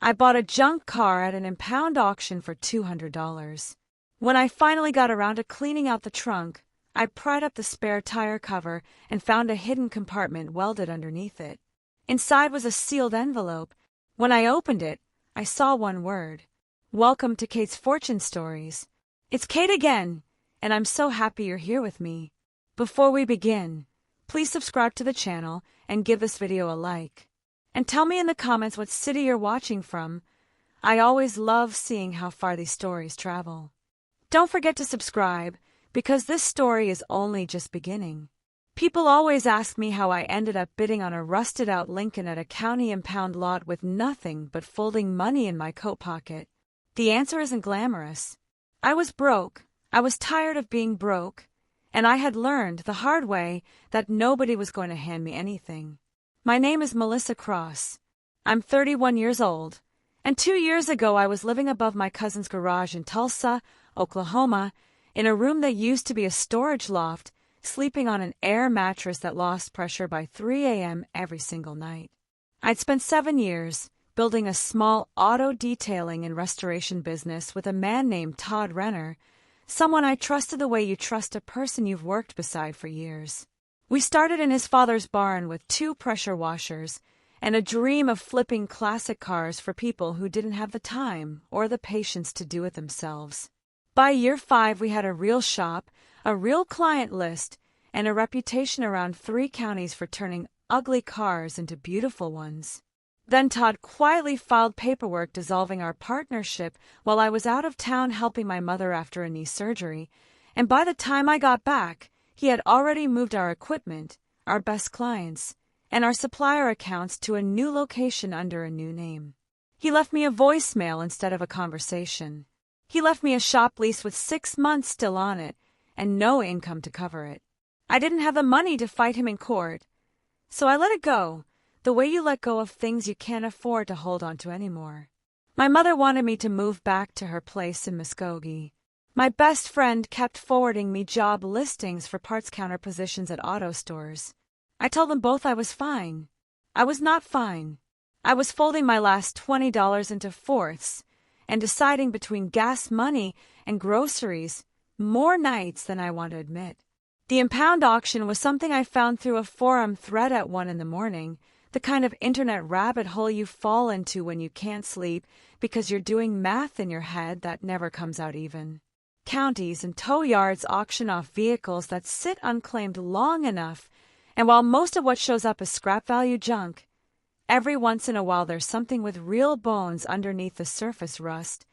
I bought a junk car at an impound auction for $200. When I finally got around to cleaning out the trunk, I pried up the spare tire cover and found a hidden compartment welded underneath it. Inside was a sealed envelope. When I opened it, I saw one word: "Welcome to Kate's Fortune Stories." It's Kate again, and I'm so happy you're here with me. Before we begin, please subscribe to the channel and give this video a like. And tell me in the comments what city you're watching from. I always love seeing how far these stories travel. Don't forget to subscribe, because this story is only just beginning. People always ask me how I ended up bidding on a rusted-out Lincoln at a county impound lot with nothing but folding money in my coat pocket. The answer isn't glamorous. I was broke. I was tired of being broke, and I had learned the hard way that nobody was going to hand me anything. My name is Melissa Cross. I'm 31 years old, and 2 years ago I was living above my cousin's garage in Tulsa, Oklahoma, in a room that used to be a storage loft, sleeping on an air mattress that lost pressure by 3 a.m. every single night. I'd spent 7 years building a small auto detailing and restoration business with a man named Todd Renner, someone I trusted the way you trust a person you've worked beside for years. We started in his father's barn with 2 pressure washers and a dream of flipping classic cars for people who didn't have the time or the patience to do it themselves. By year 5, we had a real shop, a real client list, and a reputation around 3 counties for turning ugly cars into beautiful ones. Then Todd quietly filed paperwork dissolving our partnership while I was out of town helping my mother after a knee surgery, and by the time I got back, he had already moved our equipment, our best clients, and our supplier accounts to a new location under a new name. He left me a voicemail instead of a conversation. He left me a shop lease with 6 months still on it and no income to cover it. I didn't have the money to fight him in court, so I let it go, the way you let go of things you can't afford to hold on to anymore. My mother wanted me to move back to her place in Muskogee. My best friend kept forwarding me job listings for parts counter positions at auto stores. I told them both I was fine. I was not fine. I was folding my last $20 into fourths and deciding between gas money and groceries more nights than I want to admit. The impound auction was something I found through a forum thread at 1 in the morning, the kind of internet rabbit hole you fall into when you can't sleep because you're doing math in your head that never comes out even. Counties and tow yards auction off vehicles that sit unclaimed long enough, and while most of what shows up is scrap value junk, every once in a while there's something with real bones underneath the surface rust,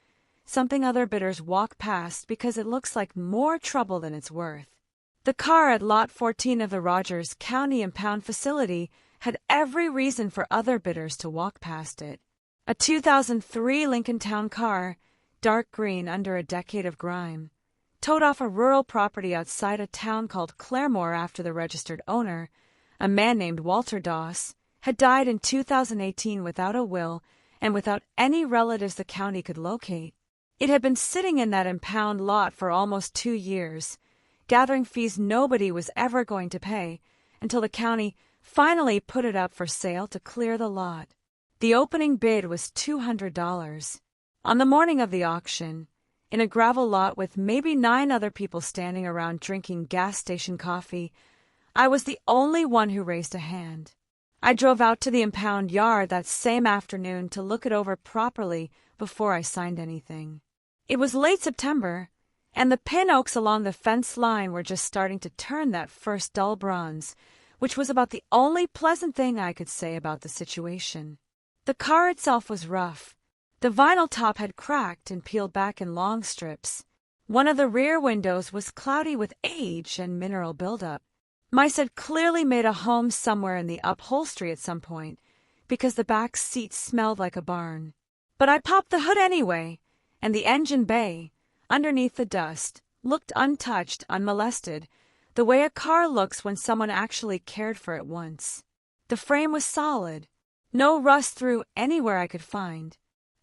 something other bidders walk past because it looks like more trouble than it's worth. The car at Lot 14 of the Rogers County Impound Facility had every reason for other bidders to walk past it. A 2003 Lincoln Town car, dark green under a decade of grime, towed off a rural property outside a town called Claremore after the registered owner, a man named Walter Doss, had died in 2018 without a will and without any relatives the county could locate. It had been sitting in that impound lot for almost 2 years, gathering fees nobody was ever going to pay, until the county finally put it up for sale to clear the lot. The opening bid was $200. On the morning of the auction, in a gravel lot with maybe 9 other people standing around drinking gas station coffee, I was the only one who raised a hand. I drove out to the impound yard that same afternoon to look it over properly before I signed anything. It was late September, and the pin oaks along the fence line were just starting to turn that first dull bronze, which was about the only pleasant thing I could say about the situation. The car itself was rough. The vinyl top had cracked and peeled back in long strips. One of the rear windows was cloudy with age and mineral buildup. Mice had clearly made a home somewhere in the upholstery at some point, because the back seat smelled like a barn. But I popped the hood anyway, and the engine bay, underneath the dust, looked untouched, unmolested, the way a car looks when someone actually cared for it once. The frame was solid, no rust through anywhere I could find.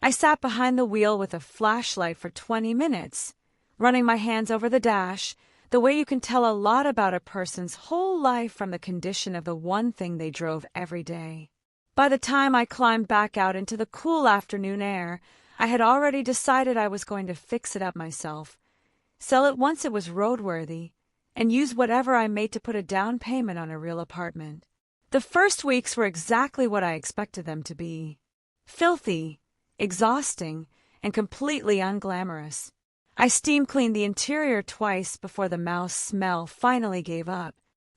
I sat behind the wheel with a flashlight for 20 minutes, running my hands over the dash, the way you can tell a lot about a person's whole life from the condition of the one thing they drove every day. By the time I climbed back out into the cool afternoon air, I had already decided I was going to fix it up myself, sell it once it was roadworthy, and use whatever I made to put a down payment on a real apartment. The first weeks were exactly what I expected them to be. Filthy, exhausting, and completely unglamorous. I steam cleaned the interior twice before the mouse smell finally gave up.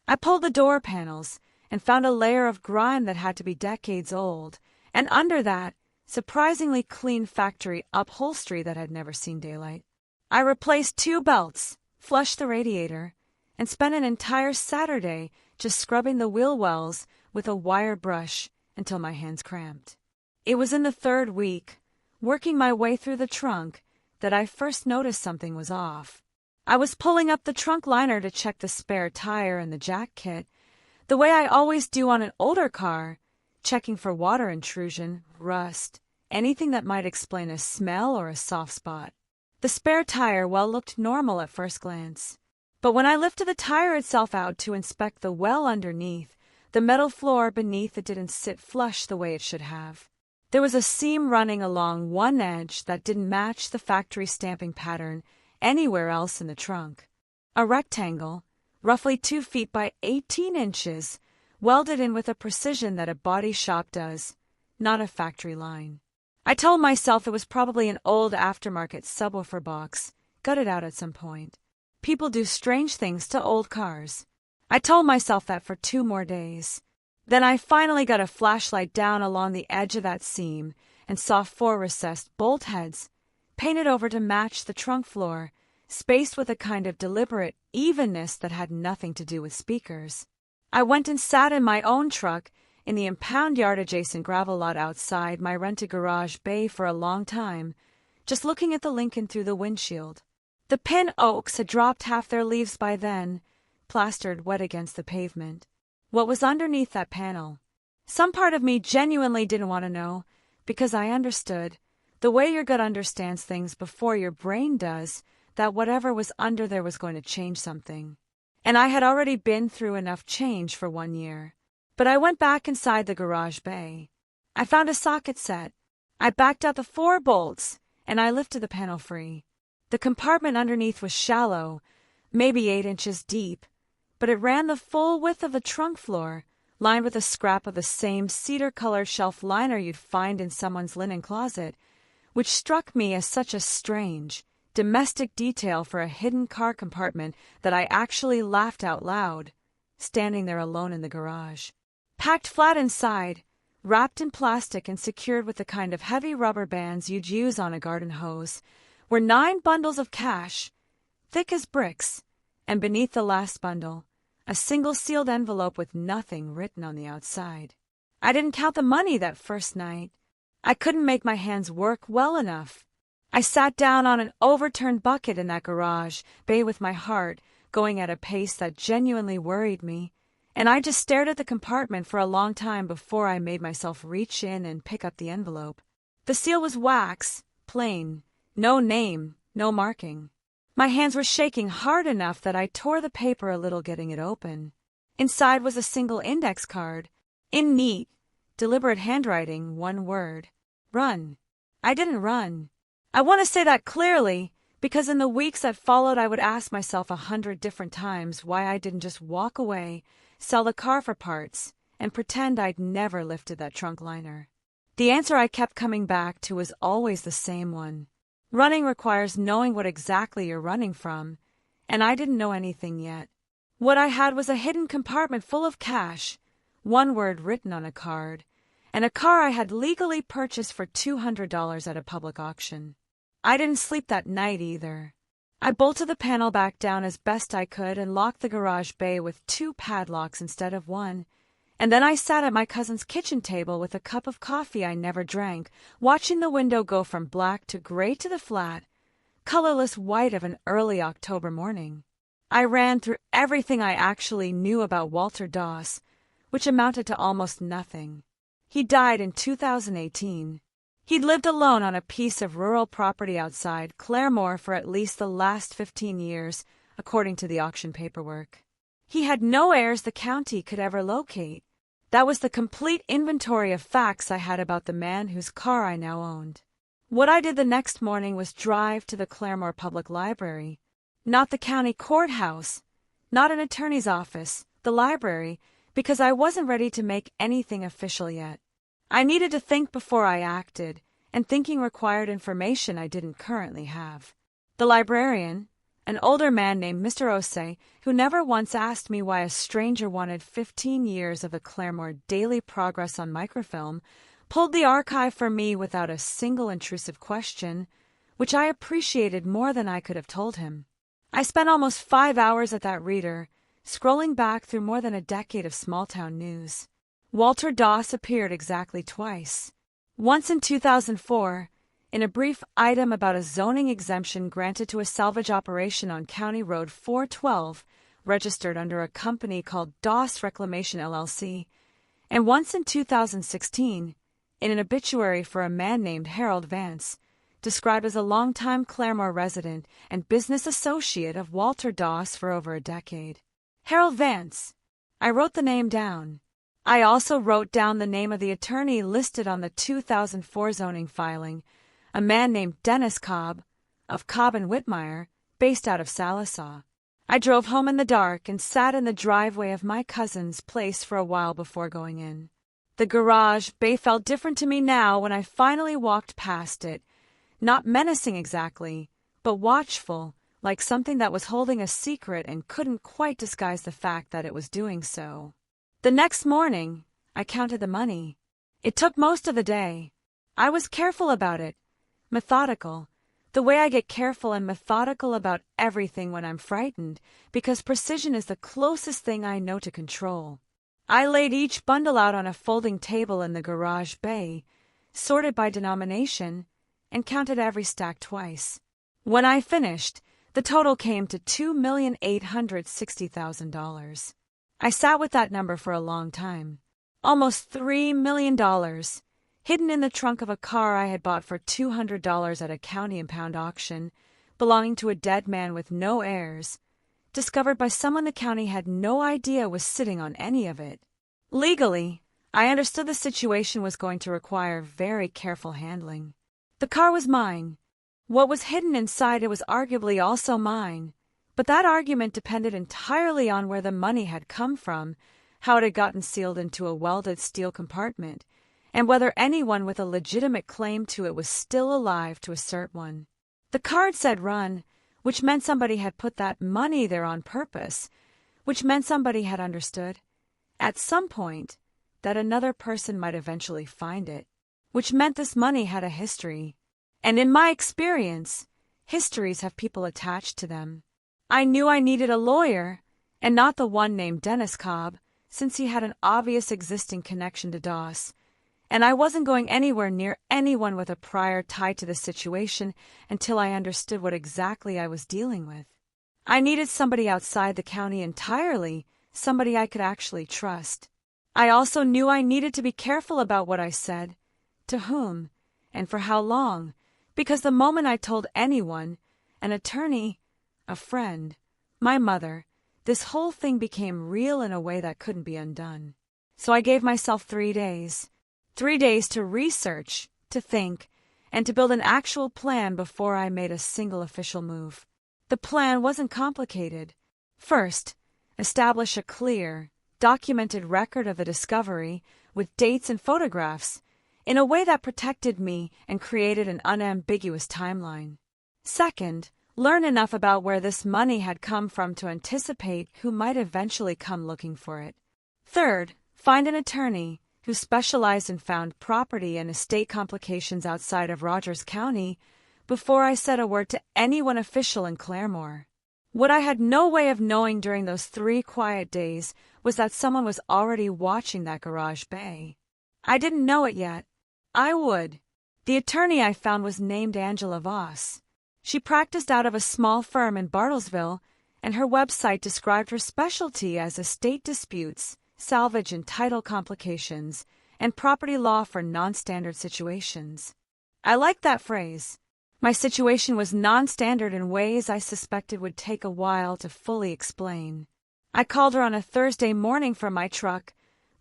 I pulled the door panels and found a layer of grime that had to be decades old, and under that, surprisingly clean factory upholstery that had never seen daylight. I replaced 2 belts, flushed the radiator, and spent an entire Saturday just scrubbing the wheel wells with a wire brush until my hands cramped. It was in the 3rd week, working my way through the trunk, that I first noticed something was off. I was pulling up the trunk liner to check the spare tire and the jack kit, the way I always do on an older car, checking for water intrusion, rust, anything that might explain a smell or a soft spot. The spare tire looked normal at first glance, but when I lifted the tire itself out to inspect the well underneath, the metal floor beneath it didn't sit flush the way it should have. There was a seam running along one edge that didn't match the factory stamping pattern anywhere else in the trunk. A rectangle, roughly 2 feet by 18 inches, welded in with a precision that a body shop does, not a factory line. I told myself it was probably an old aftermarket subwoofer box, gutted out at some point. People do strange things to old cars. I told myself that for 2 more days. Then I finally got a flashlight down along the edge of that seam and saw 4 recessed bolt heads, painted over to match the trunk floor, spaced with a kind of deliberate evenness that had nothing to do with speakers. I went and sat in my own truck in the impound yard adjacent gravel lot outside my rented garage bay for a long time, just looking at the Lincoln through the windshield. The pin oaks had dropped half their leaves by then, plastered wet against the pavement. What was underneath that panel? Some part of me genuinely didn't want to know, because I understood, the way your gut understands things before your brain does, that whatever was under there was going to change something. And I had already been through enough change for 1 year. But I went back inside the garage bay. I found a socket set. I backed out the 4 bolts, and I lifted the panel free. The compartment underneath was shallow, maybe 8 inches deep, but it ran the full width of the trunk floor, lined with a scrap of the same cedar-colored shelf liner you'd find in someone's linen closet, which struck me as such a strange, domestic detail for a hidden car compartment that I actually laughed out loud, standing there alone in the garage. Packed flat inside, wrapped in plastic and secured with the kind of heavy rubber bands you'd use on a garden hose, were 9 bundles of cash, thick as bricks, and beneath the last bundle, a single sealed envelope with nothing written on the outside. I didn't count the money that first night. I couldn't make my hands work well enough. I sat down on an overturned bucket in that garage bay with my heart going at a pace that genuinely worried me, and I just stared at the compartment for a long time before I made myself reach in and pick up the envelope. The seal was wax, plain, no name, no marking. My hands were shaking hard enough that I tore the paper a little getting it open. Inside was a single index card, in neat, deliberate handwriting, 1 word: run. I didn't run. I want to say that clearly, because in the weeks that followed I would ask myself 100 different times why I didn't just walk away, sell the car for parts, and pretend I'd never lifted that trunk liner. The answer I kept coming back to was always the same one. Running requires knowing what exactly you're running from, and I didn't know anything yet. What I had was a hidden compartment full of cash, 1 word written on a card, and a car I had legally purchased for $200 at a public auction. I didn't sleep that night either. I bolted the panel back down as best I could and locked the garage bay with 2 padlocks instead of 1, and then I sat at my cousin's kitchen table with a cup of coffee I never drank, watching the window go from black to gray to the flat, colorless white of an early October morning. I ran through everything I actually knew about Walter Doss, which amounted to almost nothing. He died in 2018. He'd lived alone on a piece of rural property outside Claremore for at least the last 15 years, according to the auction paperwork. He had no heirs the county could ever locate. That was the complete inventory of facts I had about the man whose car I now owned. What I did the next morning was drive to the Claremore Public Library. Not the county courthouse, not an attorney's office, the library, because I wasn't ready to make anything official yet. I needed to think before I acted, and thinking required information I didn't currently have. The librarian, an older man named Mr. Osei, who never once asked me why a stranger wanted 15 years of the Claremore Daily Progress on microfilm, pulled the archive for me without a single intrusive question, which I appreciated more than I could have told him. I spent almost 5 hours at that reader, scrolling back through more than a decade of small-town news. Walter Doss appeared exactly twice. Once in 2004, in a brief item about a zoning exemption granted to a salvage operation on County Road 412, registered under a company called Doss Reclamation LLC, and once in 2016, in an obituary for a man named Harold Vance, described as a longtime Claremore resident and business associate of Walter Doss for over a decade. Harold Vance. I wrote the name down. I also wrote down the name of the attorney listed on the 2004 zoning filing, a man named Dennis Cobb, of Cobb and Whitmire, based out of Salisaw. I drove home in the dark and sat in the driveway of my cousin's place for a while before going in. The garage bay felt different to me now when I finally walked past it, not menacing exactly, but watchful, like something that was holding a secret and couldn't quite disguise the fact that it was doing so. The next morning, I counted the money. It took most of the day. I was careful about it, methodical, the way I get careful and methodical about everything when I'm frightened, because precision is the closest thing I know to control. I laid each bundle out on a folding table in the garage bay, sorted by denomination, and counted every stack twice. When I finished, the total came to $2,860,000. I sat with that number for a long time. Almost $3 million, hidden in the trunk of a car I had bought for $200 at a county impound auction, belonging to a dead man with no heirs, discovered by someone the county had no idea was sitting on any of it. Legally, I understood the situation was going to require very careful handling. The car was mine. What was hidden inside it was arguably also mine, but that argument depended entirely on where the money had come from, how it had gotten sealed into a welded steel compartment, and whether anyone with a legitimate claim to it was still alive to assert one. The card said run, which meant somebody had put that money there on purpose, which meant somebody had understood, at some point, that another person might eventually find it, which meant this money had a history. And in my experience, histories have people attached to them. I knew I needed a lawyer, and not the one named Dennis Cobb, since he had an obvious existing connection to Doss, and I wasn't going anywhere near anyone with a prior tie to the situation until I understood what exactly I was dealing with. I needed somebody outside the county entirely, somebody I could actually trust. I also knew I needed to be careful about what I said, to whom, and for how long, because the moment I told anyone, an attorney, a friend, my mother, this whole thing became real in a way that couldn't be undone. So I gave myself 3 days. 3 days to research, to think, and to build an actual plan before I made a single official move. The plan wasn't complicated. First, establish a clear, documented record of the discovery with dates and photographs, in a way that protected me and created an unambiguous timeline. Second, learn enough about where this money had come from to anticipate who might eventually come looking for it. Third, find an attorney who specialized in found property and estate complications outside of Rogers County before I said a word to anyone official in Claremore. What I had no way of knowing during those 3 quiet days was that someone was already watching that garage bay. I didn't know it yet. I would. The attorney I found was named Angela Voss. She practiced out of a small firm in Bartlesville, and her website described her specialty as estate disputes, salvage and title complications, and property law for non-standard situations. I liked that phrase. My situation was non-standard in ways I suspected would take a while to fully explain. I called her on a Thursday morning from my truck,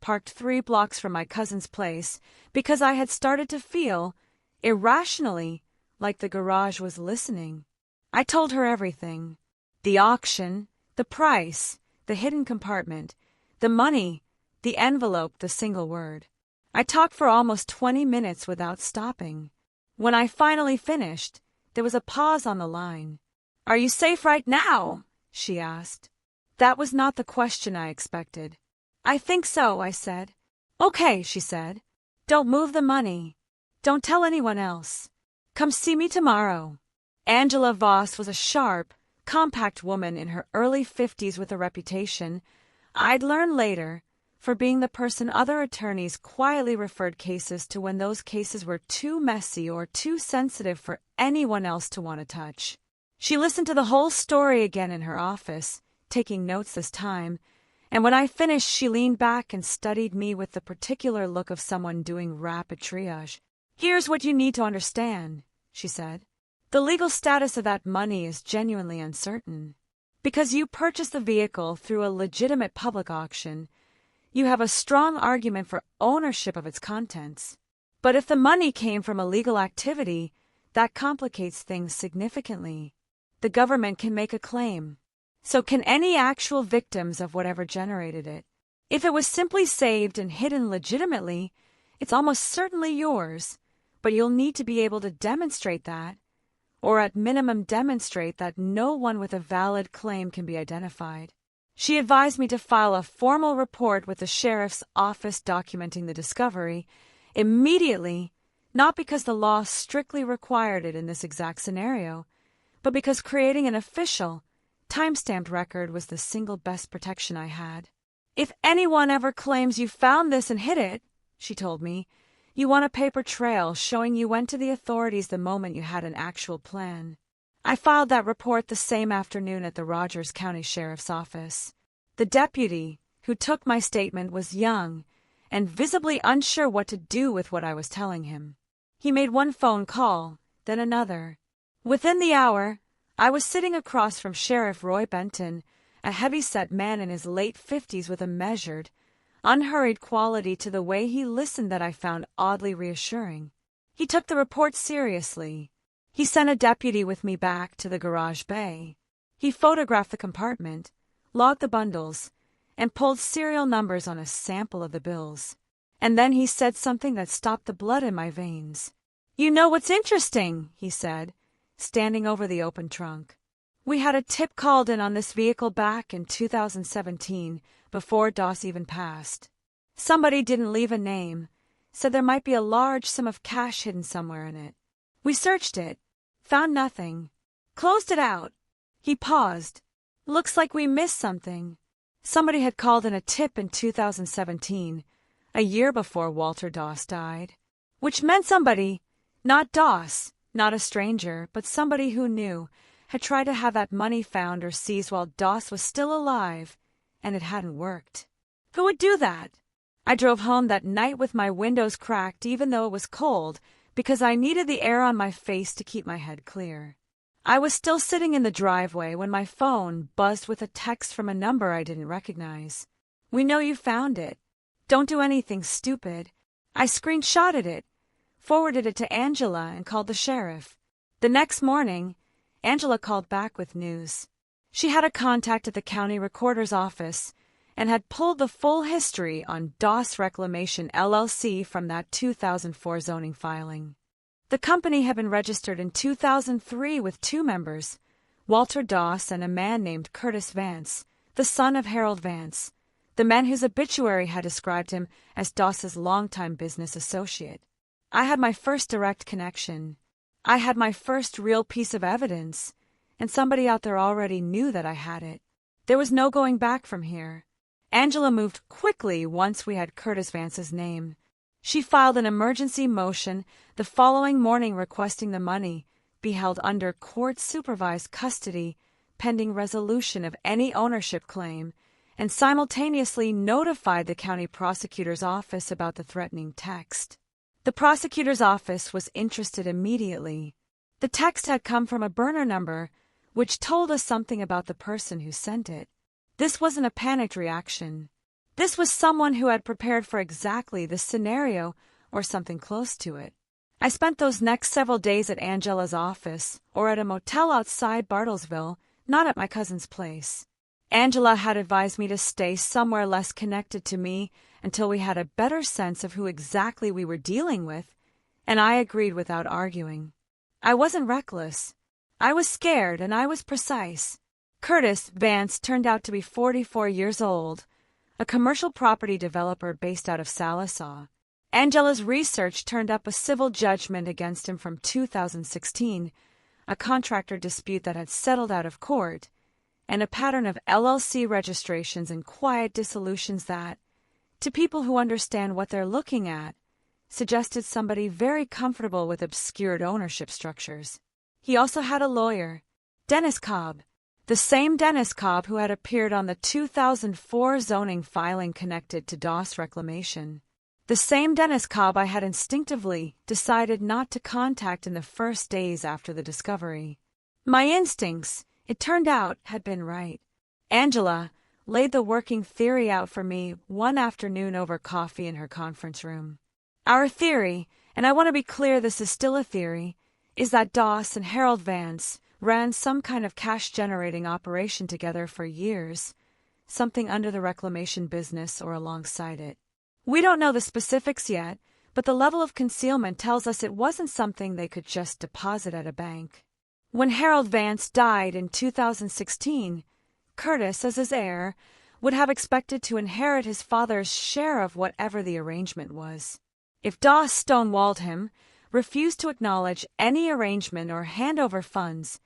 parked 3 blocks from my cousin's place because I had started to feel, irrationally, like the garage was listening. I told her everything. The auction, the price, the hidden compartment, the money, the envelope, the single word. I talked for almost 20 minutes without stopping. When I finally finished, there was a pause on the line. "Are you safe right now?" she asked. That was not the question I expected. "I think so," I said. "Okay," she said. "Don't move the money. Don't tell anyone else. Come see me tomorrow." Angela Voss was a sharp, compact woman in her early 50s with a reputation, I'd learn later, for being the person other attorneys quietly referred cases to when those cases were too messy or too sensitive for anyone else to want to touch. She listened to the whole story again in her office, taking notes this time, and when I finished she leaned back and studied me with the particular look of someone doing rapid triage. "Here's what you need to understand," she said. "The legal status of that money is genuinely uncertain. Because you purchased the vehicle through a legitimate public auction, you have a strong argument for ownership of its contents. But if the money came from illegal activity, that complicates things significantly. The government can make a claim. So can any actual victims of whatever generated it. If it was simply saved and hidden legitimately, it's almost certainly yours, but you'll need to be able to demonstrate that, or at minimum demonstrate that no one with a valid claim can be identified. She advised me to file a formal report with the sheriff's office documenting the discovery immediately, not because the law strictly required it in this exact scenario, but because creating an official, time-stamped record was the single best protection I had. "If anyone ever claims you found this and hid it," she told me, "you want a paper trail showing you went to the authorities the moment you had an actual plan." I filed that report the same afternoon at the Rogers County Sheriff's Office. The deputy who took my statement was young and visibly unsure what to do with what I was telling him. He made one phone call, then another. Within the hour, I was sitting across from Sheriff Roy Benton, a heavy-set man in his late 50s with a measured, unhurried quality to the way he listened that I found oddly reassuring. He took the report seriously. He sent a deputy with me back to the garage bay. He photographed the compartment, logged the bundles, and pulled serial numbers on a sample of the bills. And then he said something that stopped the blood in my veins. "You know what's interesting?" he said, standing over the open trunk. "We had a tip called in on this vehicle back in 2017, before DOS even passed. Somebody didn't leave a name, said there might be a large sum of cash hidden somewhere in it. We searched it, found nothing, closed it out." He paused. "Looks like we missed something. Somebody had called in a tip in 2017, a year before Walter Doss died. Which meant somebody, not Doss, not a stranger, but somebody who knew, had tried to have that money found or seized while Doss was still alive, and it hadn't worked. Who would do that? I drove home that night with my windows cracked even though it was cold, because I needed the air on my face to keep my head clear. I was still sitting in the driveway when my phone buzzed with a text from a number I didn't recognize. "We know you found it. Don't do anything stupid." I screenshotted it, forwarded it to Angela, and called the sheriff. The next morning, Angela called back with news. She had a contact at the county recorder's office and had pulled the full history on Doss Reclamation LLC from that 2004 zoning filing. The company had been registered in 2003 with 2 members, Walter Doss and a man named Curtis Vance, the son of Harold Vance, the man whose obituary had described him as Doss's longtime business associate. I had my first direct connection. I had my first real piece of evidence, and somebody out there already knew that I had it. There was no going back from here. Angela moved quickly once we had Curtis Vance's name. She filed an emergency motion the following morning requesting the money be held under court-supervised custody pending resolution of any ownership claim, and simultaneously notified the county prosecutor's office about the threatening text. The prosecutor's office was interested immediately. The text had come from a burner number, which told us something about the person who sent it. This wasn't a panicked reaction. This was someone who had prepared for exactly this scenario or something close to it. I spent those next several days at Angela's office or at a motel outside Bartlesville, not at my cousin's place. Angela had advised me to stay somewhere less connected to me until we had a better sense of who exactly we were dealing with, and I agreed without arguing. I wasn't reckless. I was scared, and I was precise. Curtis Vance turned out to be 44 years old, a commercial property developer based out of Salisaw. Angela's research turned up a civil judgment against him from 2016, a contractor dispute that had settled out of court, and a pattern of LLC registrations and quiet dissolutions that, to people who understand what they're looking at, suggested somebody very comfortable with obscured ownership structures. He also had a lawyer, Dennis Cobb, the same Dennis Cobb who had appeared on the 2004 zoning filing connected to Doss reclamation. The same Dennis Cobb I had instinctively decided not to contact in the first days after the discovery. My instincts, it turned out, had been right. Angela laid the working theory out for me one afternoon over coffee in her conference room. Our theory, and I want to be clear this is still a theory, is that Doss and Harold Vance ran some kind of cash-generating operation together for years, something under the reclamation business or alongside it. We don't know the specifics yet, but the level of concealment tells us it wasn't something they could just deposit at a bank. When Harold Vance died in 2016, Curtis, as his heir, would have expected to inherit his father's share of whatever the arrangement was. If Doss stonewalled him, refused to acknowledge any arrangement or hand over funds,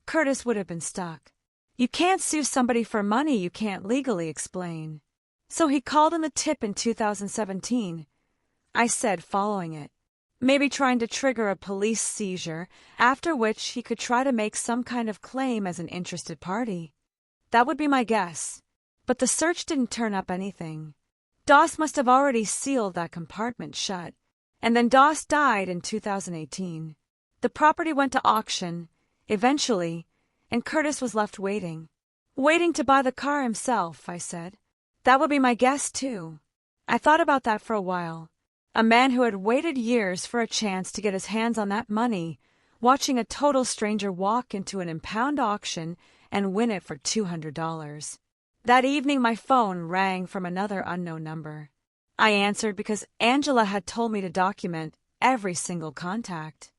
Curtis would have been stuck. You can't sue somebody for money you can't legally explain. So he called in the tip in 2017. I said following it. Maybe trying to trigger a police seizure, after which he could try to make some kind of claim as an interested party. That would be my guess. But the search didn't turn up anything. Doss must have already sealed that compartment shut. And then Doss died in 2018. The property went to auction, eventually, and Curtis was left waiting. Waiting to buy the car himself, I said. That would be my guess, too. I thought about that for a while. A man who had waited years for a chance to get his hands on that money, watching a total stranger walk into an impound auction and win it for $200. That evening my phone rang from another unknown number. I answered because Angela had told me to document every single contact.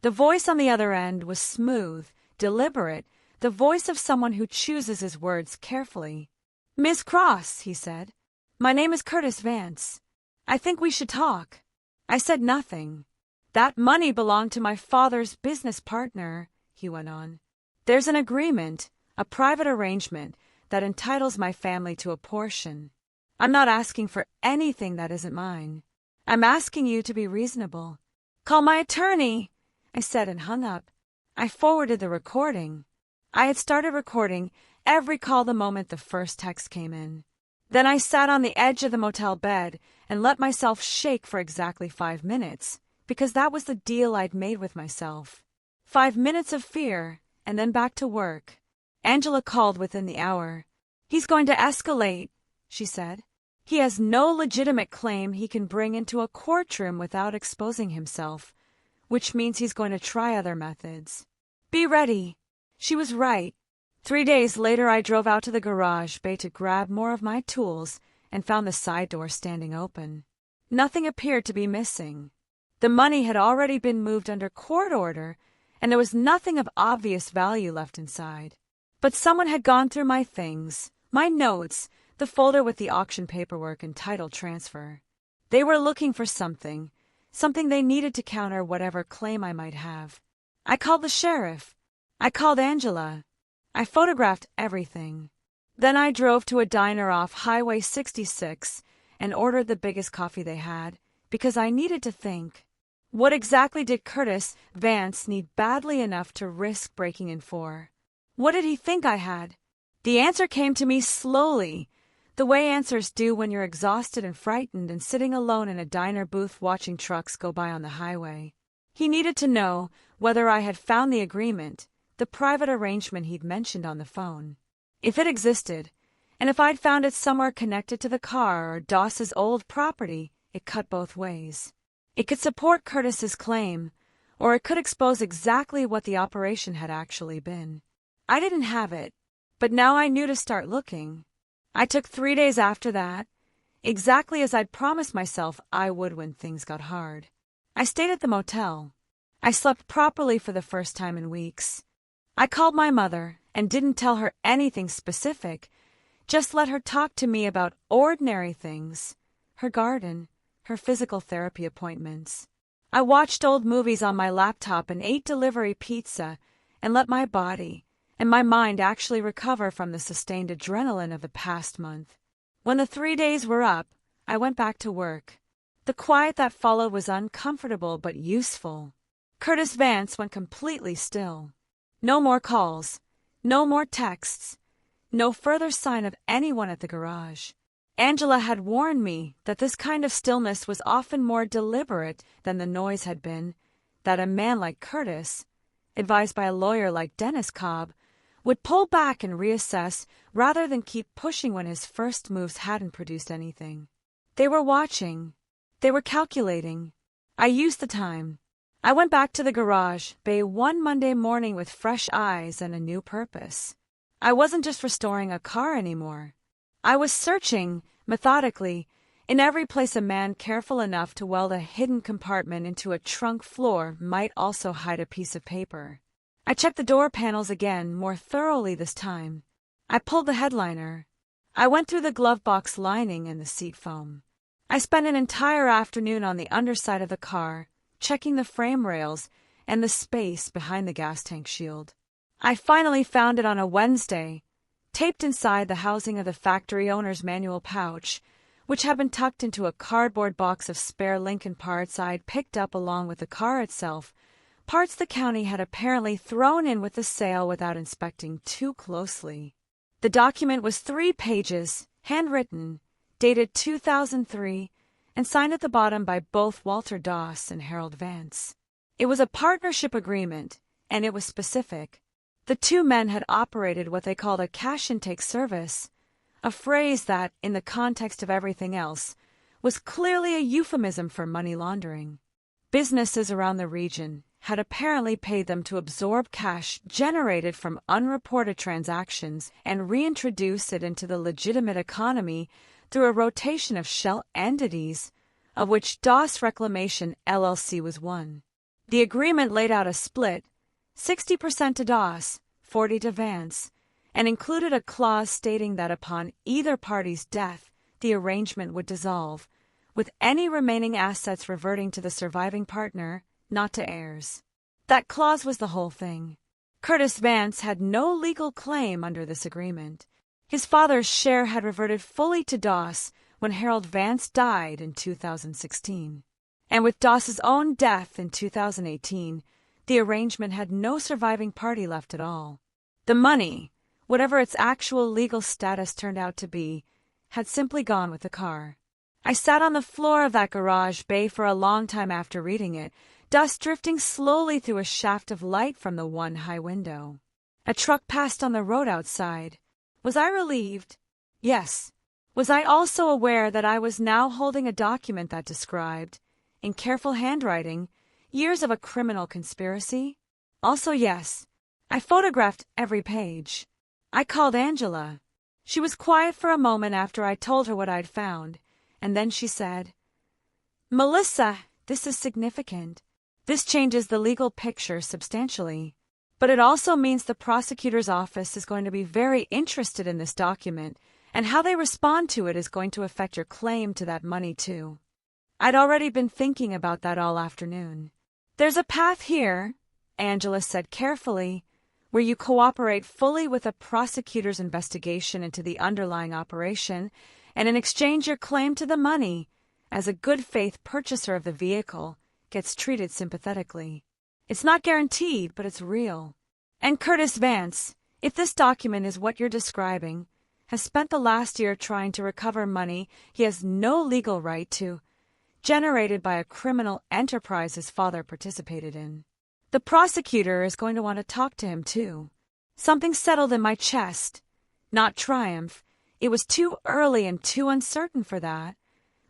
The voice on the other end was smooth, deliberate, the voice of someone who chooses his words carefully. "Miss Cross," he said, "my name is Curtis Vance. I think we should talk." I said nothing. "That money belonged to my father's business partner," he went on. "There's an agreement, a private arrangement, that entitles my family to a portion. I'm not asking for anything that isn't mine. I'm asking you to be reasonable." "Call my attorney," I said and hung up. I forwarded the recording. I had started recording every call the moment the first text came in. Then I sat on the edge of the motel bed and let myself shake for exactly 5 minutes, because that was the deal I'd made with myself. 5 minutes of fear, and then back to work. Angela called within the hour. "He's going to escalate," she said. "He has no legitimate claim he can bring into a courtroom without exposing himself, which means he's going to try other methods. Be ready." She was right. 3 days later I drove out to the garage bay to grab more of my tools and found the side door standing open. Nothing appeared to be missing. The money had already been moved under court order, and there was nothing of obvious value left inside. But someone had gone through my things, my notes, the folder with the auction paperwork and title transfer. They were looking for something they needed to counter whatever claim I might have. I called the sheriff. I called Angela. I photographed everything. Then I drove to a diner off Highway 66 and ordered the biggest coffee they had, because I needed to think. What exactly did Curtis Vance need badly enough to risk breaking in for? What did he think I had? The answer came to me slowly, the way answers do when you're exhausted and frightened and sitting alone in a diner booth watching trucks go by on the highway. He needed to know whether I had found the agreement, the private arrangement he'd mentioned on the phone. If it existed, And if I'd found it somewhere connected to the car or Doss's old property, it cut both ways. It could support Curtis's claim, or it could expose exactly what the operation had actually been. I didn't have it, but now I knew to start looking. I took 3 days after that, exactly as I'd promised myself I would when things got hard. I stayed at the motel. I slept properly for the first time in weeks. I called my mother and didn't tell her anything specific, just let her talk to me about ordinary things, her garden, her physical therapy appointments. I watched old movies on my laptop and ate delivery pizza and let my body and my mind actually recover from the sustained adrenaline of the past month. When the 3 days were up, I went back to work. The quiet that followed was uncomfortable but useful. Curtis Vance went completely still. No more calls, no more texts, no further sign of anyone at the garage. Angela had warned me that this kind of stillness was often more deliberate than the noise had been, that a man like Curtis, advised by a lawyer like Dennis Cobb, would pull back and reassess rather than keep pushing when his first moves hadn't produced anything. They were watching. They were calculating. I used the time. I went back to the garage bay one Monday morning with fresh eyes and a new purpose. I wasn't just restoring a car anymore. I was searching, methodically, in every place a man careful enough to weld a hidden compartment into a trunk floor might also hide a piece of paper. I checked the door panels again, more thoroughly this time. I pulled the headliner. I went through the glove box lining and the seat foam. I spent an entire afternoon on the underside of the car, checking the frame rails and the space behind the gas tank shield. I finally found it on a Wednesday, taped inside the housing of the factory owner's manual pouch, which had been tucked into a cardboard box of spare Lincoln parts I'd picked up along with the car itself, parts the county had apparently thrown in with the sale without inspecting too closely. The document was 3 pages, handwritten, dated 2003, and signed at the bottom by both Walter Doss and Harold Vance. It was a partnership agreement, and it was specific. The two men had operated what they called a cash intake service, a phrase that, in the context of everything else, was clearly a euphemism for money laundering. Businesses around the region had apparently paid them to absorb cash generated from unreported transactions and reintroduce it into the legitimate economy through a rotation of shell entities, of which Doss Reclamation LLC was one. The agreement laid out a split, 60% to Doss, 40% to Vance, and included a clause stating that upon either party's death, the arrangement would dissolve, with any remaining assets reverting to the surviving partner, not to heirs. That clause was the whole thing. Curtis Vance had no legal claim under this agreement. His father's share had reverted fully to Doss when Harold Vance died in 2016. And with Doss's own death in 2018, the arrangement had no surviving party left at all. The money, whatever its actual legal status turned out to be, had simply gone with the car. I sat on the floor of that garage bay for a long time after reading it, dust drifting slowly through a shaft of light from the one high window. A truck passed on the road outside. Was I relieved? Yes. Was I also aware that I was now holding a document that described, in careful handwriting, years of a criminal conspiracy? Also yes. I photographed every page. I called Angela. She was quiet for a moment after I told her what I'd found, and then she said, "Melissa, this is significant. This changes the legal picture substantially. But it also means the prosecutor's office is going to be very interested in this document, and how they respond to it is going to affect your claim to that money, too." I'd already been thinking about that all afternoon. "There's a path here," Angela said carefully, "where you cooperate fully with a prosecutor's investigation into the underlying operation, and in exchange your claim to the money, as a good-faith purchaser of the vehicle, gets treated sympathetically. It's not guaranteed, but it's real. And Curtis Vance, if this document is what you're describing, has spent the last year trying to recover money he has no legal right to, generated by a criminal enterprise his father participated in. The prosecutor is going to want to talk to him, too." Something settled in my chest. Not triumph. It was too early and too uncertain for that,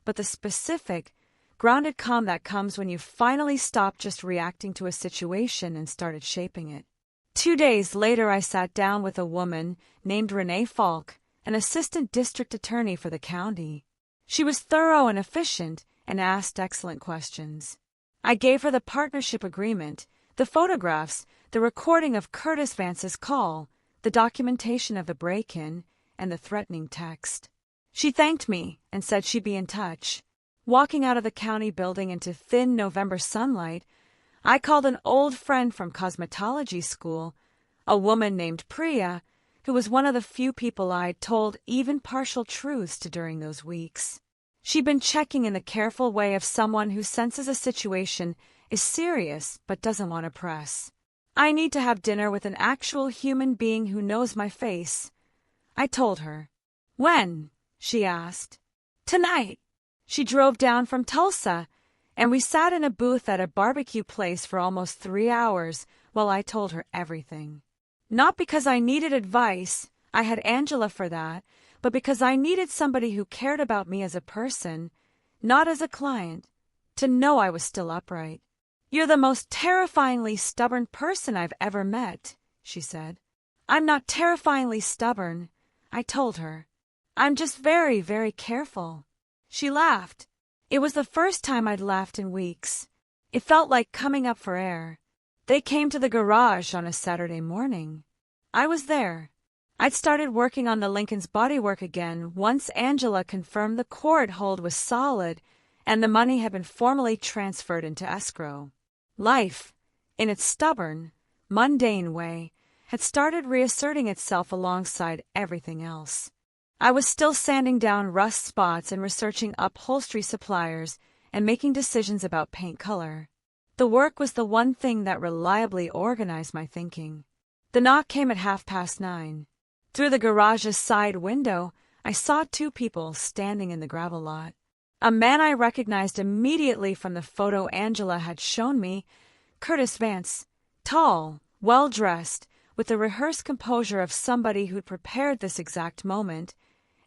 but the specific, grounded calm that comes when you finally stop just reacting to a situation and started shaping it. 2 days later, I sat down with a woman named Renee Falk, an assistant district attorney for the county. She was thorough and efficient and asked excellent questions. I gave her the partnership agreement, the photographs, the recording of Curtis Vance's call, the documentation of the break-in, and the threatening text. She thanked me and said she'd be in touch. Walking out of the county building into thin November sunlight, I called an old friend from cosmetology school, a woman named Priya, who was one of the few people I'd told even partial truths to during those weeks. She'd been checking in the careful way of someone who senses a situation is serious but doesn't want to press. I need to have dinner with an actual human being who knows my face. I told her. When? She asked. Tonight. She drove down from Tulsa, and we sat in a booth at a barbecue place for almost 3 hours while I told her everything. Not because I needed advice, I had Angela for that, but because I needed somebody who cared about me as a person, not as a client, to know I was still upright. You're the most terrifyingly stubborn person I've ever met, she said. I'm not terrifyingly stubborn, I told her. I'm just very, very careful. She laughed. It was the first time I'd laughed in weeks. It felt like coming up for air. They came to the garage on a Saturday morning. I was there. I'd started working on the Lincoln's bodywork again once Angela confirmed the court hold was solid and the money had been formally transferred into escrow. Life, in its stubborn, mundane way, had started reasserting itself alongside everything else. I was still sanding down rust spots and researching upholstery suppliers and making decisions about paint color. The work was the one thing that reliably organized my thinking. The knock came at 9:30. Through the garage's side window, I saw 2 people standing in the gravel lot. A man I recognized immediately from the photo Angela had shown me, Curtis Vance, tall, well-dressed, with the rehearsed composure of somebody who'd prepared this exact moment,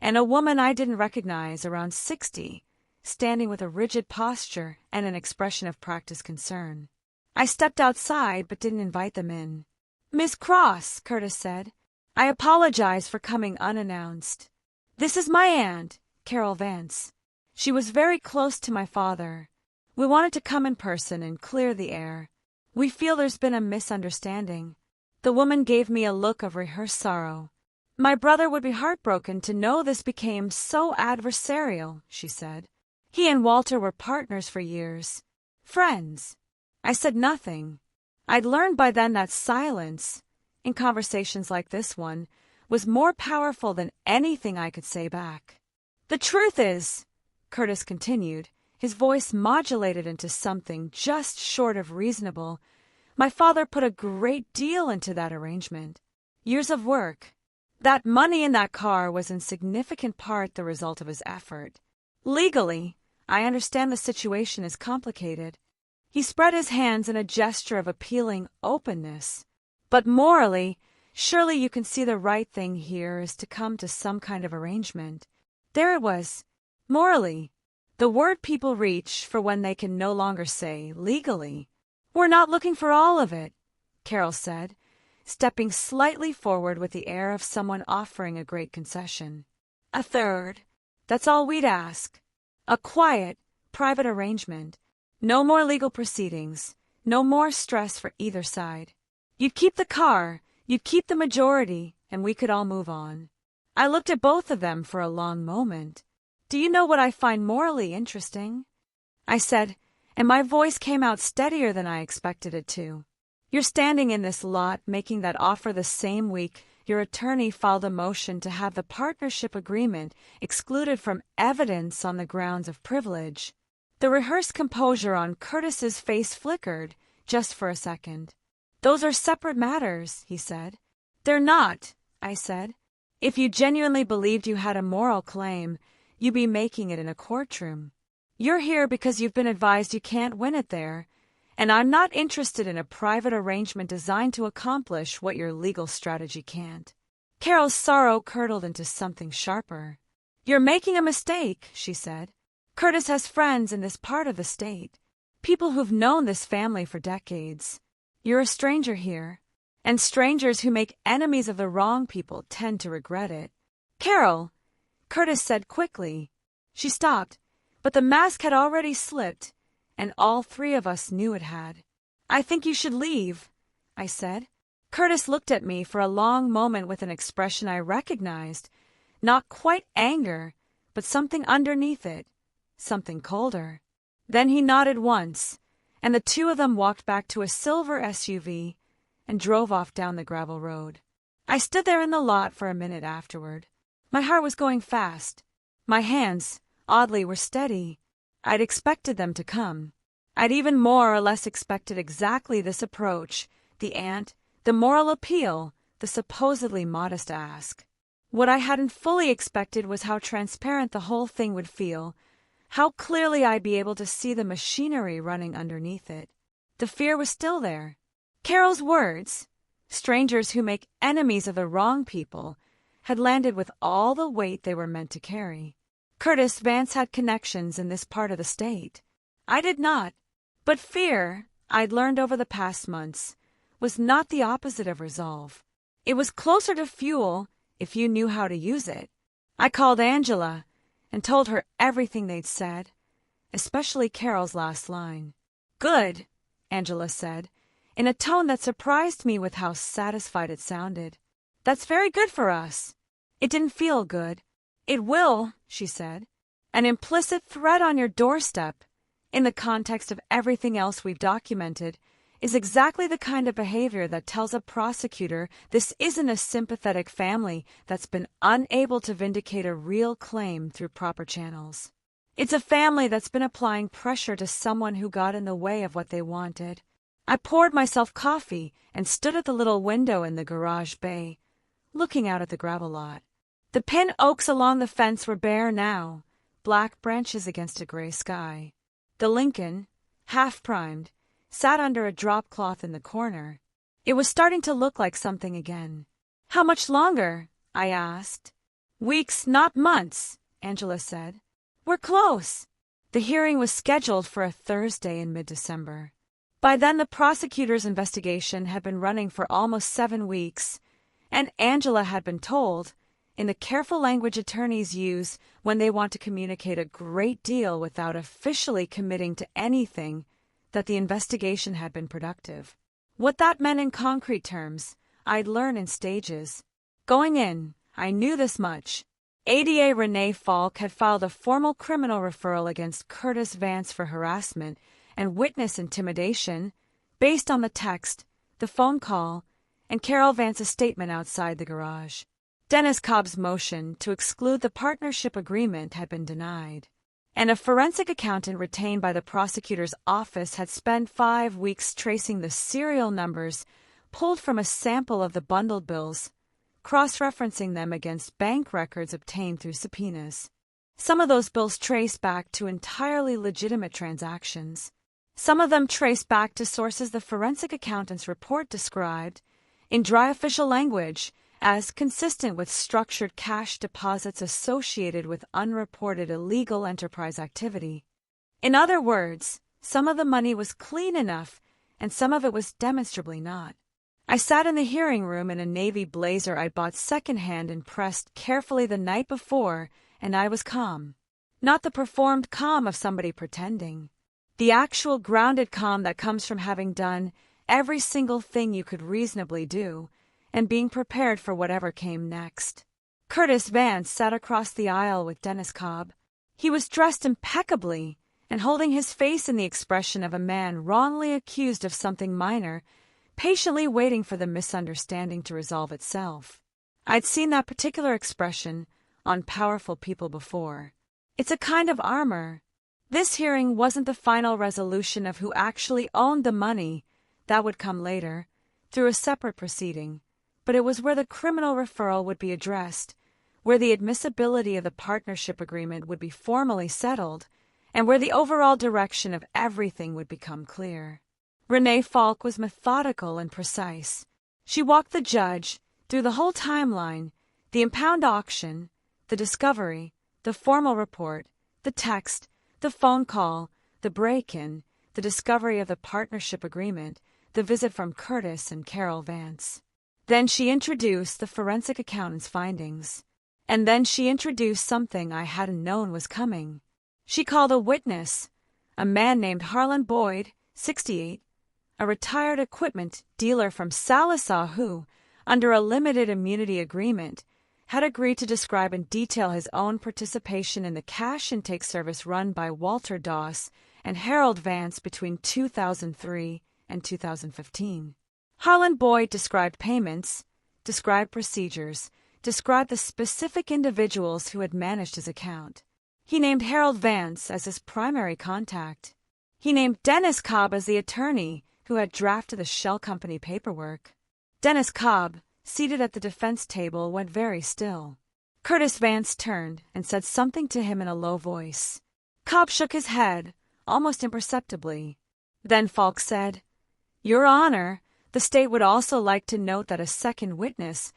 and a woman I didn't recognize, around 60, standing with a rigid posture and an expression of practiced concern. I stepped outside but didn't invite them in. Miss Cross, Curtis said, I apologize for coming unannounced. This is my aunt, Carol Vance. She was very close to my father. We wanted to come in person and clear the air. We feel there's been a misunderstanding. The woman gave me a look of rehearsed sorrow. My brother would be heartbroken to know this became so adversarial, she said. He and Walter were partners for years. Friends. I said nothing. I'd learned by then that silence, in conversations like this one, was more powerful than anything I could say back. The truth is, Curtis continued, his voice modulated into something just short of reasonable, my father put a great deal into that arrangement. Years of work. That money in that car was in significant part the result of his effort. Legally, I understand the situation is complicated. He spread his hands in a gesture of appealing openness. But morally, surely you can see the right thing here is to come to some kind of arrangement. There it was. Morally. The word people reach for when they can no longer say legally. We're not looking for all of it, Carol said, stepping slightly forward with the air of someone offering a great concession. A third. That's all we'd ask. A quiet, private arrangement. No more legal proceedings. No more stress for either side. You'd keep the car, you'd keep the majority, and we could all move on. I looked at both of them for a long moment. Do you know what I find morally interesting? I said, and my voice came out steadier than I expected it to. You're standing in this lot making that offer the same week your attorney filed a motion to have the partnership agreement excluded from evidence on the grounds of privilege. The rehearsed composure on Curtis's face flickered, just for a second. Those are separate matters, he said. They're not, I said. If you genuinely believed you had a moral claim, you'd be making it in a courtroom. You're here because you've been advised you can't win it there, and I'm not interested in a private arrangement designed to accomplish what your legal strategy can't. Carol's sorrow curdled into something sharper. "You're making a mistake," she said. "Curtis has friends in this part of the state, people who've known this family for decades. You're a stranger here, and strangers who make enemies of the wrong people tend to regret it." "Carol," Curtis said quickly. She stopped, but the mask had already slipped, and all three of us knew it had. "I think you should leave," I said. Curtis looked at me for a long moment with an expression I recognized, not quite anger, but something underneath it, something colder. Then he nodded once, and the two of them walked back to a silver SUV and drove off down the gravel road. I stood there in the lot for a minute afterward. My heart was going fast. My hands, oddly, were steady. I'd expected them to come. I'd even more or less expected exactly this approach, the ant, the moral appeal, the supposedly modest ask. What I hadn't fully expected was how transparent the whole thing would feel, how clearly I'd be able to see the machinery running underneath it. The fear was still there. Carol's words, "strangers who make enemies of the wrong people," had landed with all the weight they were meant to carry. Curtis Vance had connections in this part of the state. I did not. But fear, I'd learned over the past months, was not the opposite of resolve. It was closer to fuel if you knew how to use it. I called Angela and told her everything they'd said, especially Carol's last line. "Good," Angela said, in a tone that surprised me with how satisfied it sounded. "That's very good for us." It didn't feel good. "It will," she said. "An implicit threat on your doorstep, in the context of everything else we've documented, is exactly the kind of behavior that tells a prosecutor this isn't a sympathetic family that's been unable to vindicate a real claim through proper channels. It's a family that's been applying pressure to someone who got in the way of what they wanted." I poured myself coffee and stood at the little window in the garage bay, looking out at the gravel lot. The pin oaks along the fence were bare now, black branches against a gray sky. The Lincoln, half-primed, sat under a drop cloth in the corner. It was starting to look like something again. "How much longer?" I asked. "Weeks, not months," Angela said. "We're close." The hearing was scheduled for a Thursday in mid-December. By then, the prosecutor's investigation had been running for almost 7 weeks, and Angela had been told, in the careful language attorneys use when they want to communicate a great deal without officially committing to anything, that the investigation had been productive. What that meant in concrete terms, I'd learn in stages. Going in, I knew this much. ADA Renee Falk had filed a formal criminal referral against Curtis Vance for harassment and witness intimidation, based on the text, the phone call, and Carol Vance's statement outside the garage. Dennis Cobb's motion to exclude the partnership agreement had been denied, and a forensic accountant retained by the prosecutor's office had spent 5 weeks tracing the serial numbers pulled from a sample of the bundled bills, cross-referencing them against bank records obtained through subpoenas. Some of those bills traced back to entirely legitimate transactions. Some of them traced back to sources the forensic accountant's report described, in dry official language, as consistent with structured cash deposits associated with unreported illegal enterprise activity. In other words, some of the money was clean enough, and some of it was demonstrably not. I sat in the hearing room in a navy blazer I'd bought secondhand and pressed carefully the night before, and I was calm. Not the performed calm of somebody pretending. The actual grounded calm that comes from having done every single thing you could reasonably do, and being prepared for whatever came next. Curtis Vance sat across the aisle with Dennis Cobb. He was dressed impeccably and holding his face in the expression of a man wrongly accused of something minor, patiently waiting for the misunderstanding to resolve itself. I'd seen that particular expression on powerful people before. It's a kind of armor. This hearing wasn't the final resolution of who actually owned the money. That would come later, through a separate proceeding. But it was where the criminal referral would be addressed, where the admissibility of the partnership agreement would be formally settled, and where the overall direction of everything would become clear. Renee Falk was methodical and precise. She walked the judge through the whole timeline, The impound auction, the discovery, the formal report, the text, the phone call, the break-in, the discovery of the partnership agreement, the visit from Curtis and Carol Vance. Then she introduced the forensic accountant's findings. And then she introduced something I hadn't known was coming. She called a witness, a man named Harlan Boyd, 68, a retired equipment dealer from Sallisaw who, under a limited immunity agreement, had agreed to describe in detail his own participation in the cash intake service run by Walter Doss and Harold Vance between 2003 and 2015. Harlan Boyd described payments, described procedures, described the specific individuals who had managed his account. He named Harold Vance as his primary contact. He named Dennis Cobb as the attorney who had drafted the shell company paperwork. Dennis Cobb, seated at the defense table, went very still. Curtis Vance turned and said something to him in a low voice. Cobb shook his head, almost imperceptibly. Then Falk said, "Your Honor, the state would also like to note that a second witness,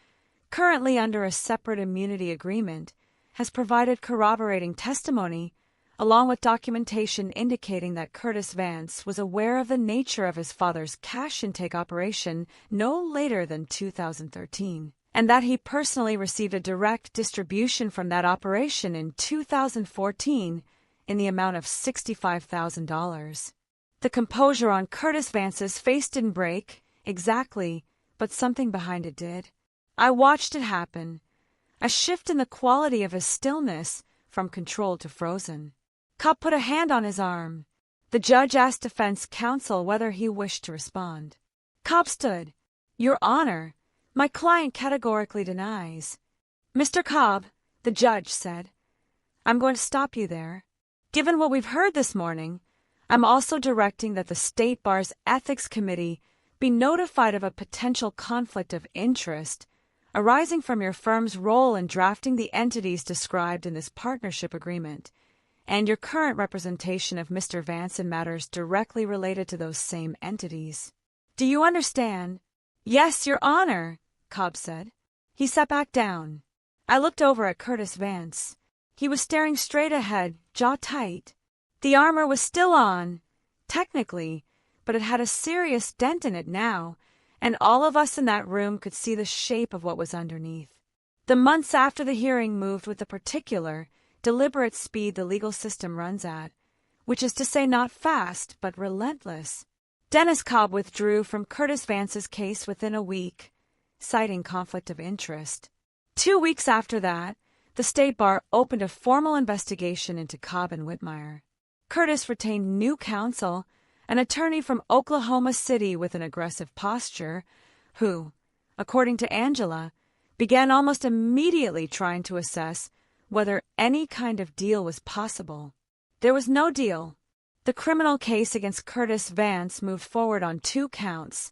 currently under a separate immunity agreement, has provided corroborating testimony, along with documentation indicating that Curtis Vance was aware of the nature of his father's cash intake operation no later than 2013, and that he personally received a direct distribution from that operation in 2014 in the amount of $65,000. The composure on Curtis Vance's face didn't break, exactly, but something behind it did. I watched it happen, a shift in the quality of his stillness from controlled to frozen. Cobb put a hand on his arm. The judge asked defense counsel whether he wished to respond. Cobb stood. "Your Honor, my client categorically denies." "Mr. Cobb," the judge said, "I'm going to stop you there. Given what we've heard this morning, I'm also directing that the State Bar's Ethics Committee be notified of a potential conflict of interest arising from your firm's role in drafting the entities described in this partnership agreement, and your current representation of Mr. Vance in matters directly related to those same entities. Do you understand?" "Yes, Your Honor," Cobb said. He sat back down. I looked over at Curtis Vance. He was staring straight ahead, jaw tight. The armor was still on, technically, but it had a serious dent in it now, and all of us in that room could see the shape of what was underneath. The months after the hearing moved with the particular, deliberate speed the legal system runs at, which is to say not fast, but relentless. Dennis Cobb withdrew from Curtis Vance's case within a week, citing conflict of interest. 2 weeks after that, the State Bar opened a formal investigation into Cobb and Whitmire. Curtis retained new counsel, an attorney from Oklahoma City with an aggressive posture, who, according to Angela, began almost immediately trying to assess whether any kind of deal was possible. There was no deal. The criminal case against Curtis Vance moved forward on 2 counts: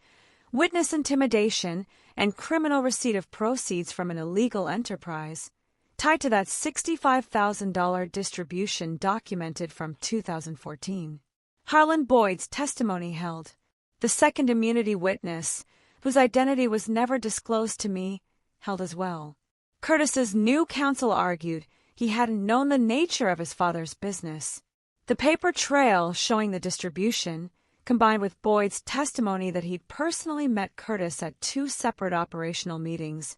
witness intimidation and criminal receipt of proceeds from an illegal enterprise, tied to that $65,000 distribution documented from 2014. Harlan Boyd's testimony held. The second immunity witness, whose identity was never disclosed to me, held as well. Curtis's new counsel argued he hadn't known the nature of his father's business. The paper trail showing the distribution, combined with Boyd's testimony that he'd personally met Curtis at 2 separate operational meetings,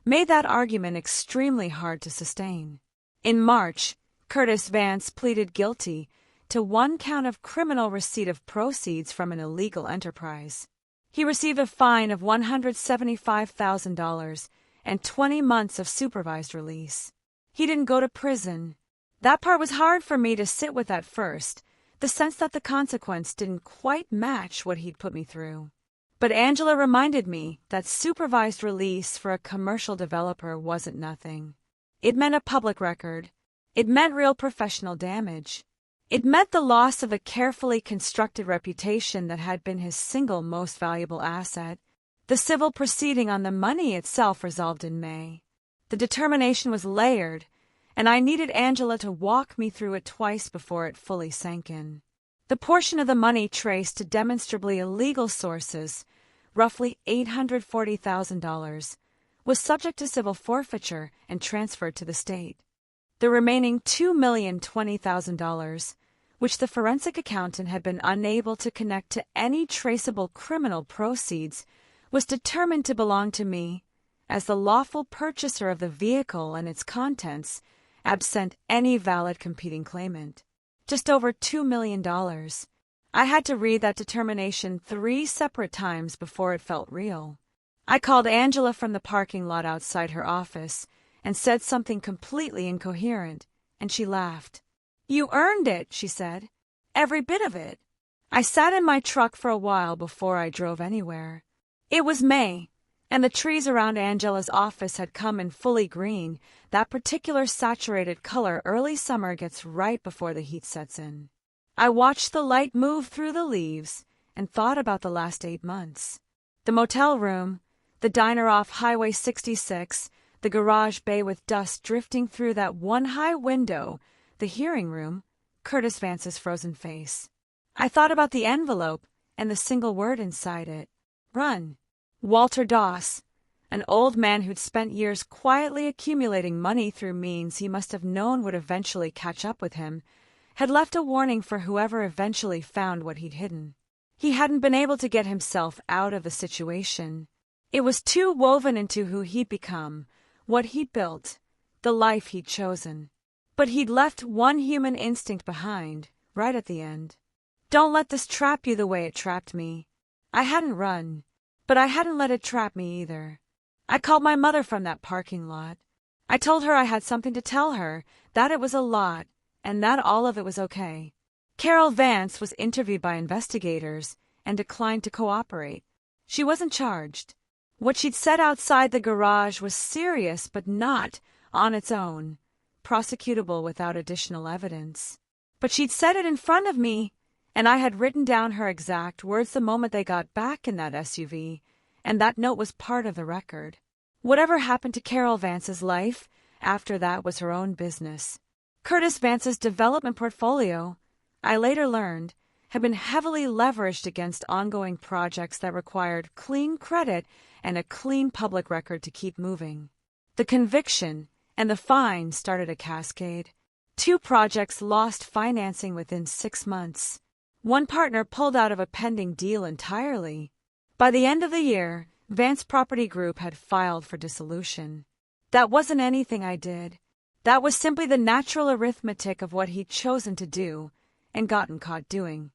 made that argument extremely hard to sustain. In March, Curtis Vance pleaded guilty to 1 count of criminal receipt of proceeds from an illegal enterprise. He received a fine of $175,000 and 20 months of supervised release. He didn't go to prison. That part was hard for me to sit with at first, the sense that the consequence didn't quite match what he'd put me through. But Angela reminded me that supervised release for a commercial developer wasn't nothing. It meant a public record. It meant real professional damage. It meant the loss of a carefully constructed reputation that had been his single most valuable asset. The civil proceeding on the money itself resolved in May. The determination was layered, and I needed Angela to walk me through it twice before it fully sank in. The portion of the money traced to demonstrably illegal sources, roughly $840,000, was subject to civil forfeiture and transferred to the state. The remaining $2,020,000, which the forensic accountant had been unable to connect to any traceable criminal proceeds, was determined to belong to me as the lawful purchaser of the vehicle and its contents, absent any valid competing claimant. Just over $2 million. I had to read that determination 3 separate times before it felt real. I called Angela from the parking lot outside her office and said something completely incoherent, and she laughed. "You earned it," she said. "Every bit of it." I sat in my truck for a while before I drove anywhere. It was May, and the trees around Angela's office had come in fully green, that particular saturated color early summer gets right before the heat sets in. I watched the light move through the leaves and thought about the last 8 months. The motel room, the diner off Highway 66, the garage bay with dust drifting through that one high window, the hearing room, Curtis Vance's frozen face. I thought about the envelope and the single word inside it. Run. Walter Doss, an old man who'd spent years quietly accumulating money through means he must have known would eventually catch up with him, had left a warning for whoever eventually found what he'd hidden. He hadn't been able to get himself out of the situation. It was too woven into who he'd become, what he'd built, the life he'd chosen. But he'd left one human instinct behind, right at the end. Don't let this trap you the way it trapped me. I hadn't run, but I hadn't let it trap me either. I called my mother from that parking lot. I told her I had something to tell her, that it was a lot, and that all of it was okay. Carol Vance was interviewed by investigators and declined to cooperate. She wasn't charged. What she'd said outside the garage was serious but not, on its own, prosecutable without additional evidence. But she'd said it in front of me, and I had written down her exact words the moment they got back in that SUV, and that note was part of the record. Whatever happened to Carol Vance's life after that was her own business. Curtis Vance's development portfolio, I later learned, had been heavily leveraged against ongoing projects that required clean credit and a clean public record to keep moving. The conviction and the fine started a cascade. 2 projects lost financing within 6 months. One partner pulled out of a pending deal entirely. By the end of the year, Vance Property Group had filed for dissolution. That wasn't anything I did. That was simply the natural arithmetic of what he'd chosen to do and gotten caught doing.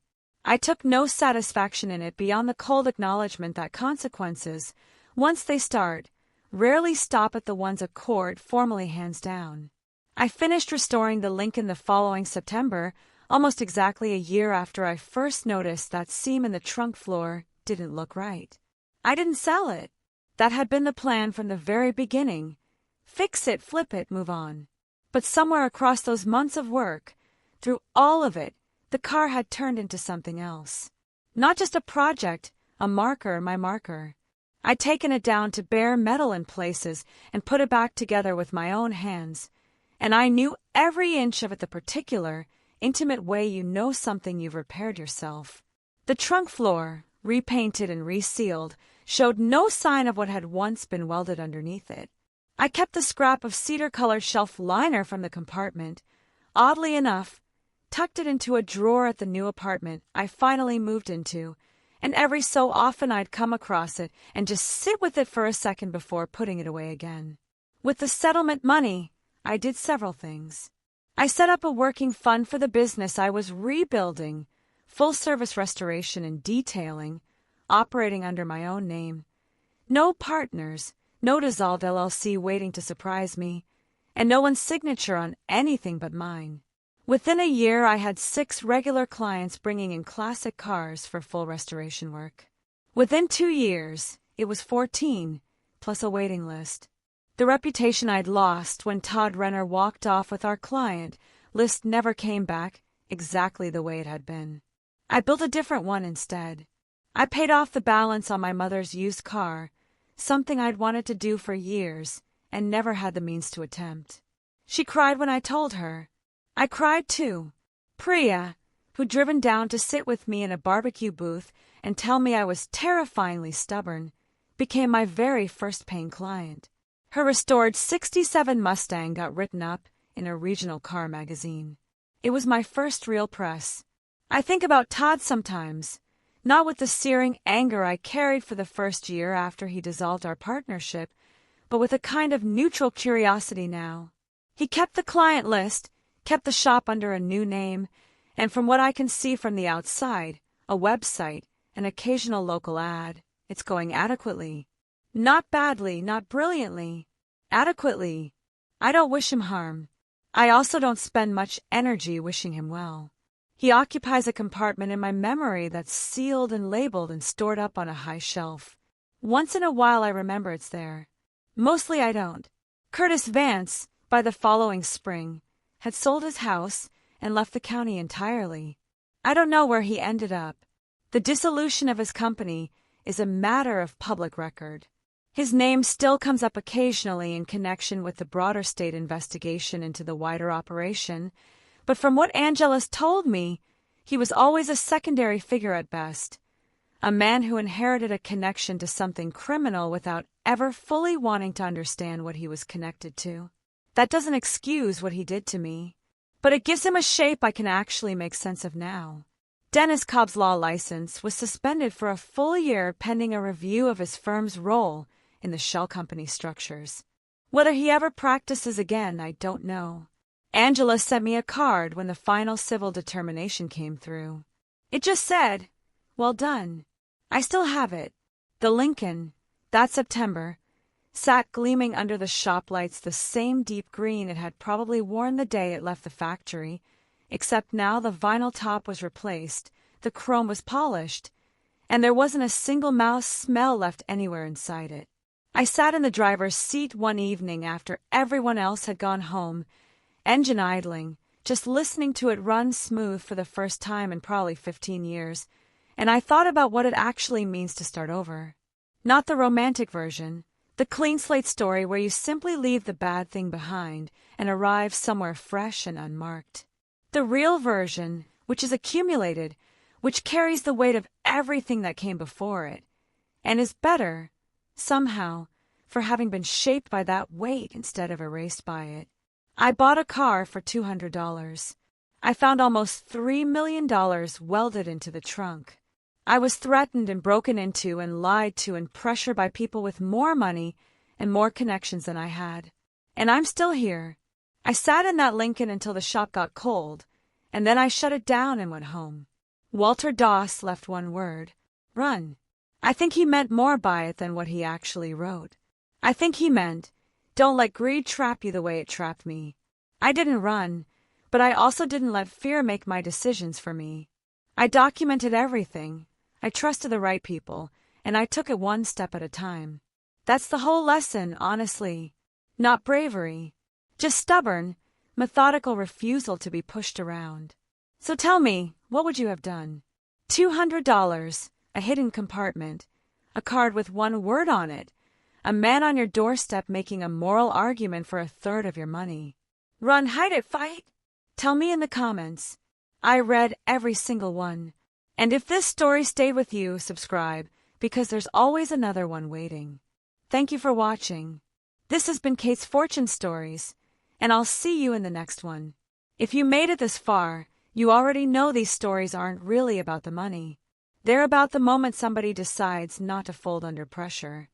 I took no satisfaction in it beyond the cold acknowledgement that consequences, once they start, rarely stop at the ones a court formally hands down. I finished restoring the Lincoln the following September, almost exactly a year after I first noticed that seam in the trunk floor didn't look right. I didn't sell it. That had been the plan from the very beginning. Fix it, flip it, move on. But somewhere across those months of work, through all of it, the car had turned into something else. Not just a project, a marker, my marker. I'd taken it down to bare metal in places and put it back together with my own hands, and I knew every inch of it the particular, intimate way you know something you've repaired yourself. The trunk floor, repainted and resealed, showed no sign of what had once been welded underneath it. I kept the scrap of cedar-colored shelf liner from the compartment. Oddly enough, tucked it into a drawer at the new apartment I finally moved into, and every so often I'd come across it and just sit with it for a second before putting it away again. With the settlement money, I did several things. I set up a working fund for the business I was rebuilding, full-service restoration and detailing, operating under my own name. No partners, no dissolved LLC waiting to surprise me, and no one's signature on anything but mine. Within a year, I had 6 regular clients bringing in classic cars for full restoration work. Within 2 years, it was 14, plus a waiting list. The reputation I'd lost when Todd Renner walked off with our client list never came back exactly the way it had been. I built a different one instead. I paid off the balance on my mother's used car, something I'd wanted to do for years and never had the means to attempt. She cried when I told her. I cried too. Priya, who'd driven down to sit with me in a barbecue booth and tell me I was terrifyingly stubborn, became my very first paying client. Her restored '67 Mustang got written up in a regional car magazine. It was my first real press. I think about Todd sometimes, not with the searing anger I carried for the first year after he dissolved our partnership, but with a kind of neutral curiosity now. He kept the client list, kept the shop under a new name, and from what I can see from the outside, a website, an occasional local ad, it's going adequately. Not badly, not brilliantly. Adequately. I don't wish him harm. I also don't spend much energy wishing him well. He occupies a compartment in my memory that's sealed and labeled and stored up on a high shelf. Once in a while I remember it's there. Mostly I don't. Curtis Vance, by the following spring, had sold his house and left the county entirely. I don't know where he ended up. The dissolution of his company is a matter of public record. His name still comes up occasionally in connection with the broader state investigation into the wider operation, but from what Angela's told me, he was always a secondary figure at best, a man who inherited a connection to something criminal without ever fully wanting to understand what he was connected to. That doesn't excuse what he did to me, but it gives him a shape I can actually make sense of now. Dennis Cobb's law license was suspended for a full year pending a review of his firm's role in the shell company structures. Whether he ever practices again, I don't know. Angela sent me a card when the final civil determination came through. It just said, "Well done." I still have it. The Lincoln, that September, sat gleaming under the shop lights the same deep green it had probably worn the day it left the factory, except now the vinyl top was replaced, the chrome was polished, and there wasn't a single mouse smell left anywhere inside it. I sat in the driver's seat one evening after everyone else had gone home, engine idling, just listening to it run smooth for the first time in probably 15 years, and I thought about what it actually means to start over. Not the romantic version, the clean slate story where you simply leave the bad thing behind and arrive somewhere fresh and unmarked. The real version, which is accumulated, which carries the weight of everything that came before it, and is better, somehow, for having been shaped by that weight instead of erased by it. I bought a car for $200. I found almost $3 million welded into the trunk. I was threatened and broken into and lied to and pressured by people with more money and more connections than I had. And I'm still here. I sat in that Lincoln until the shop got cold, and then I shut it down and went home. Walter Doss left one word: run. I think he meant more by it than what he actually wrote. I think he meant, don't let greed trap you the way it trapped me. I didn't run, but I also didn't let fear make my decisions for me. I documented everything. I trusted the right people, and I took it one step at a time. That's the whole lesson, honestly. Not bravery. Just stubborn, methodical refusal to be pushed around. So tell me, what would you have done? $200, a hidden compartment, a card with one word on it, a man on your doorstep making a moral argument for a third of your money. Run, hide it, fight? Tell me in the comments. I read every single one. And if this story stayed with you, subscribe, because there's always another one waiting. Thank you for watching. This has been Kate's Fortune Stories, and I'll see you in the next one. If you made it this far, you already know these stories aren't really about the money. They're about the moment somebody decides not to fold under pressure.